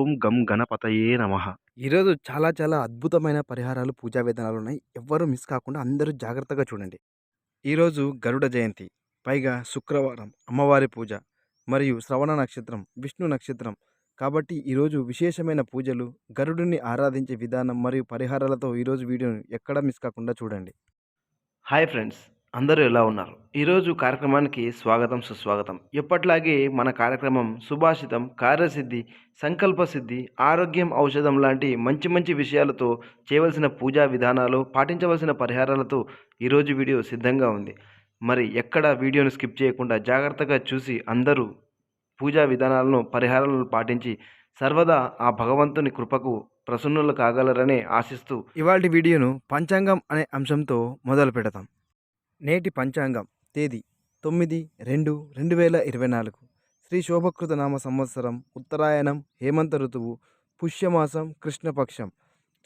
ఓం గం గణపతయే నమః. ఈరోజు చాలా చాలా అద్భుతమైన పరిహారాలు, పూజా విధానాలున్నాయి. ఎవ్వరూ మిస్ కాకుండా అందరూ జాగ్రత్తగా చూడండి. ఈరోజు గరుడ జయంతి. పైగా శుక్రవారం, అమ్మవారి పూజ మరియు శ్రవణ నక్షత్రం, విష్ణు నక్షత్రం. కాబట్టి ఈరోజు విశేషమైన పూజలు, గరుడుని ఆరాధించే విధానం మరియు పరిహారాలతో ఈరోజు వీడియోని ఎక్కడా మిస్ కాకుండా చూడండి. హాయ్ ఫ్రెండ్స్, అందరూ ఎలా ఉన్నారు? ఈరోజు కార్యక్రమానికి స్వాగతం, సుస్వాగతం. ఎప్పట్లాగే మన కార్యక్రమం సుభాషితం, కార్యసిద్ధి, సంకల్ప సిద్ధి, ఆరోగ్యం ఔషధం లాంటి మంచి మంచి విషయాలతో చేయవలసిన పూజా విధానాలు, పాటించవలసిన పరిహారాలతో ఈరోజు వీడియో సిద్ధంగా ఉంది. మరి ఎక్కడ వీడియోను స్కిప్ చేయకుండా జాగ్రత్తగా చూసి అందరూ పూజా విధానాలను, పరిహారాలను పాటించి సర్వదా ఆ భగవంతుని కృపకు ప్రసన్నులు కాగలరని ఆశిస్తూ ఇవాల్టి వీడియోను పంచాంగం అనే అంశంతో మొదలు పెడతాం. నేటి పంచాంగం తేదీ 9/2/2024 శ్రీ శోభకృత నామ సంవత్సరం, ఉత్తరాయణం, హేమంత ఋతువు, పుష్యమాసం, కృష్ణపక్షం,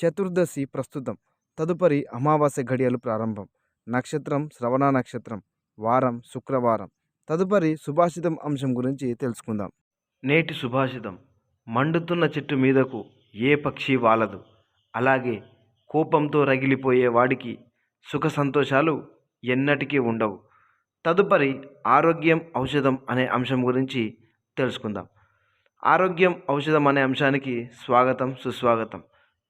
చతుర్దశి ప్రస్తుతం. తదుపరి అమావాస్య ఘడియలు ప్రారంభం. నక్షత్రం శ్రవణ నక్షత్రం. వారం శుక్రవారం. తదుపరి సుభాషితం అంశం గురించి తెలుసుకుందాం. నేటి సుభాషితం: మండుతున్న చెట్టు మీదకు ఏ పక్షి వాలదు, అలాగే కోపంతో రగిలిపోయే వాడికి సుఖ సంతోషాలు ఎన్నటికీ ఉండవు. తదుపరి ఆరోగ్యం ఔషధం అనే అంశం గురించి తెలుసుకుందాం. ఆరోగ్యం ఔషధం అనే అంశానికి స్వాగతం, సుస్వాగతం.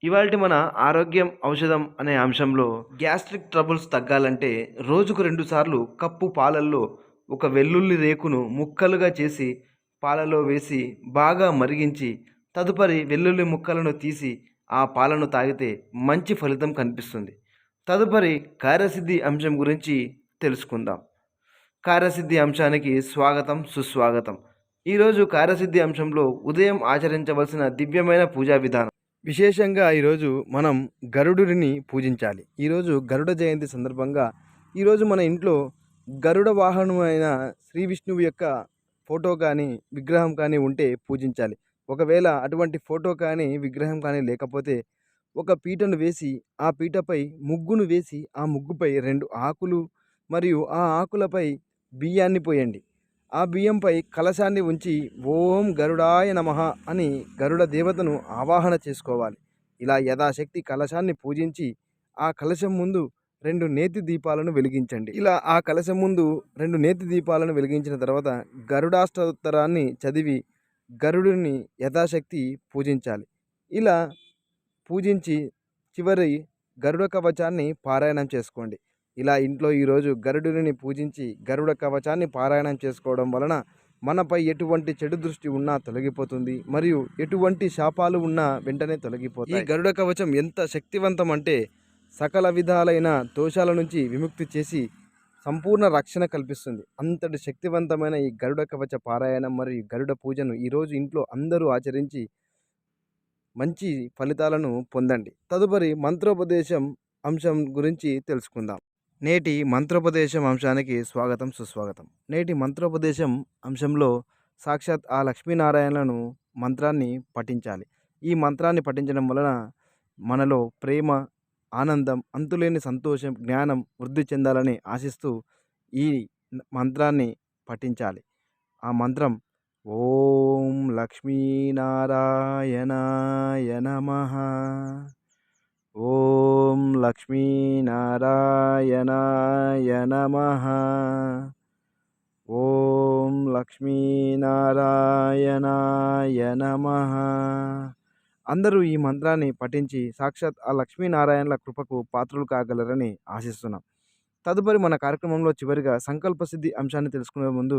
ఇవాల్టి మన ఆరోగ్యం ఔషధం అనే అంశంలో గ్యాస్ట్రిక్ ట్రబుల్స్ తగ్గాలంటే రోజుకు 2 సార్లు కప్పు పాలల్లో ఒక వెల్లుల్లి రేకును ముక్కలుగా చేసి పాలలో వేసి బాగా మరిగించి తదుపరి వెల్లుల్లి ముక్కలను తీసి ఆ పాలను తాగితే మంచి ఫలితం కనిపిస్తుంది. తదుపరి కార్యసిద్ధి అంశం గురించి తెలుసుకుందాం. కార్యసిద్ధి అంశానికి స్వాగతం, సుస్వాగతం. ఈరోజు కార్యసిద్ధి అంశంలో ఉదయం ఆచరించవలసిన దివ్యమైన పూజా విధానం. విశేషంగా ఈరోజు మనం గరుడుని పూజించాలి. ఈరోజు గరుడ జయంతి సందర్భంగా ఈరోజు మన ఇంట్లో గరుడ వాహనమైన శ్రీ విష్ణువు యొక్క ఫోటో కానీ విగ్రహం కానీ ఉంటే పూజించాలి. ఒకవేళ అటువంటి ఫోటో కానీ విగ్రహం కానీ లేకపోతే ఒక పీటను వేసి ఆ పీటపై ముగ్గును వేసి ఆ ముగ్గుపై 2 ఆకులు మరియు ఆ ఆకులపై బియ్యాన్ని పోయండి. ఆ బియ్యంపై కలశాన్ని ఉంచి ఓం గరుడాయ నమః అని గరుడ దేవతను ఆవాహన చేసుకోవాలి. ఇలా యథాశక్తి కలశాన్ని పూజించి ఆ కలశం ముందు 2 నేతి దీపాలను వెలిగించండి. ఇలా ఆ కలశం ముందు 2 నేతి దీపాలను వెలిగించిన తర్వాత గరుడాష్టోత్తరాన్ని చదివి గరుడుని యథాశక్తి పూజించాలి. ఇలా పూజించి చివరి గరుడ కవచాన్ని పారాయణం చేసుకోండి. ఇలా ఇంట్లో ఈరోజు గరుడుని పూజించి గరుడ కవచాన్ని పారాయణం చేసుకోవడం వలన మనపై ఎటువంటి చెడు దృష్టి ఉన్నా తొలగిపోతుంది మరియు ఎటువంటి శాపాలు ఉన్నా వెంటనే తొలగిపోతాయి. ఈ గరుడ కవచం ఎంత శక్తివంతం అంటే సకల విధాలైన దోషాల నుంచి విముక్తి చేసి సంపూర్ణ రక్షణ కల్పిస్తుంది. అంతటి శక్తివంతమైన ఈ గరుడ కవచ పారాయణం మరియు గరుడ పూజను ఈరోజు ఇంట్లో అందరూ ఆచరించి మంచి ఫలితాలను పొందండి. తదుపరి మంత్రోపదేశం అంశం గురించి తెలుసుకుందాం. నేటి మంత్రోపదేశం అంశానికి స్వాగతం, సుస్వాగతం. నేటి మంత్రోపదేశం అంశంలో సాక్షాత్ ఆ లక్ష్మీనారాయణలను మంత్రాన్ని పఠించాలి. ఈ మంత్రాన్ని పఠించడం వలన మనలో ప్రేమ, ఆనందం, అంతులేని సంతోషం, జ్ఞానం వృద్ధి చెందాలని ఆశిస్తూ ఈ మంత్రాన్ని పఠించాలి. ఆ మంత్రం ఓం లక్ష్మీనారాయణాయ నమః. ఓం లక్ష్మీనారాయణాయ నమః. ఓం లక్ష్మీనారాయణాయ నమః. అందరూ ఈ మంత్రాన్ని పఠించి సాక్షాత్ ఆ లక్ష్మీనారాయణల కృపకు పాత్రులు కాగలరని ఆశిస్తున్నాం. తదుపరి మన కార్యక్రమంలో చివరిగా సంకల్ప సిద్ధి అంశాన్ని తెలుసుకునే ముందు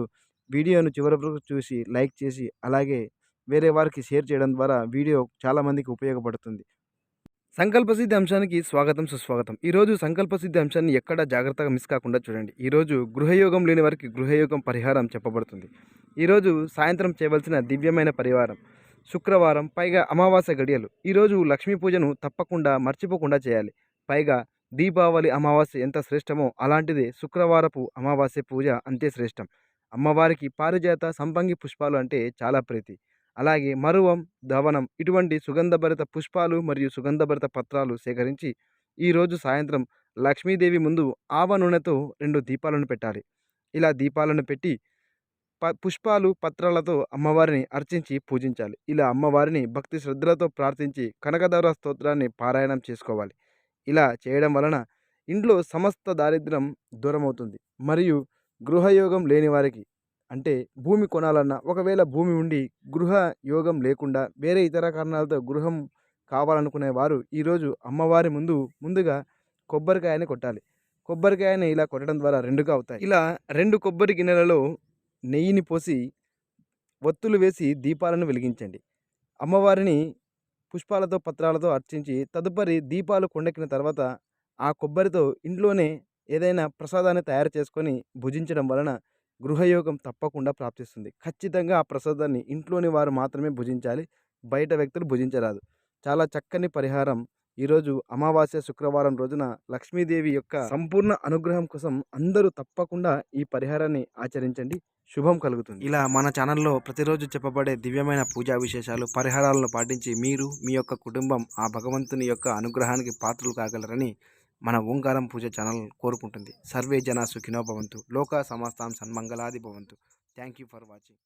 వీడియోను చివరి వరకు చూసి లైక్ చేసి అలాగే వేరే వారికి షేర్ చేయడం ద్వారా వీడియో చాలామందికి ఉపయోగపడుతుంది. సంకల్ప సిద్ధి అంశానికి స్వాగతం, సుస్వాగతం. ఈరోజు సంకల్ప సిద్ధి అంశాన్ని ఎక్కడ జాగ్రత్తగా మిస్ కాకుండా చూడండి. ఈరోజు గృహయోగం లేని వారికి గృహయోగం పరిహారం చెప్పబడుతుంది. ఈరోజు సాయంత్రం చేయవలసిన దివ్యమైన పరిహారం శుక్రవారం, పైగా అమావాస్య గడియలు. ఈరోజు లక్ష్మీ పూజను తప్పకుండా మర్చిపోకుండా చేయాలి. పైగా దీపావళి అమావాస్య ఎంత శ్రేష్టమో అలాంటిదే శుక్రవారపు అమావాస్య పూజ అంతే శ్రేష్టం. అమ్మవారికి పారిజాత, సంపంగి పుష్పాలు అంటే చాలా ప్రీతి. అలాగే మరువం, ధవనం ఇటువంటి సుగంధభరిత పుష్పాలు మరియు సుగంధభరిత పత్రాలు సేకరించి ఈరోజు సాయంత్రం లక్ష్మీదేవి ముందు ఆవ నూనెతో 2 దీపాలను పెట్టాలి. ఇలా దీపాలను పెట్టి పుష్పాలు, పత్రాలతో అమ్మవారిని అర్చించి పూజించాలి. ఇలా అమ్మవారిని భక్తి శ్రద్ధలతో ప్రార్థించి కనకదార స్తోత్రాన్ని పారాయణం చేసుకోవాలి. ఇలా చేయడం వలన ఇంట్లో సమస్త దారిద్ర్యం దూరమవుతుంది. మరియు గృహయోగం లేని వారికి అంటే భూమి కొనాలన్నా, ఒకవేళ భూమి ఉండి గృహ యోగం లేకుండా వేరే ఇతర కారణాలతో గృహం కావాలనుకునే వారు ఈరోజు అమ్మవారి ముందుగా కొబ్బరికాయని కొట్టాలి. కొబ్బరికాయని ఇలా కొట్టడం ద్వారా రెండుగా అవుతాయి. ఇలా 2 కొబ్బరి గిన్నెలలో నెయ్యిని పోసి ఒత్తులు వేసి దీపాలను వెలిగించండి. అమ్మవారిని పుష్పాలతో, పత్రాలతో అర్చించి తదుపరి దీపాలు కొండెక్కిన తర్వాత ఆ కొబ్బరితో ఇంట్లోనే ఏదైనా ప్రసాదాన్ని తయారు చేసుకొని భుజించడం వలన గృహయోగం తప్పకుండా ప్రాప్తిస్తుంది. ఖచ్చితంగా ఆ ప్రసాదాన్ని ఇంట్లోని వారు మాత్రమే భుజించాలి. బయట వ్యక్తులు భుజించరాదు. చాలా చక్కని పరిహారం. ఈరోజు అమావాస్య శుక్రవారం రోజున లక్ష్మీదేవి యొక్క సంపూర్ణ అనుగ్రహం కోసం అందరూ తప్పకుండా ఈ పరిహారాన్ని ఆచరించండి. శుభం కలుగుతుంది. ఇలా మన ఛానల్లో ప్రతిరోజు చెప్పబడే దివ్యమైన పూజా విశేషాలు, పరిహారాలను పాటించి మీరు, మీ యొక్క కుటుంబం ఆ భగవంతుని యొక్క అనుగ్రహానికి పాత్రలు కాగలరని మన ఓంకారం పూజ ఛానల్ కోరుకుంటుంది. సర్వే జన సుఖినో భవంతు. లోకా సమస్తాం సన్మంగళాది భవంతు. Thank you for watching.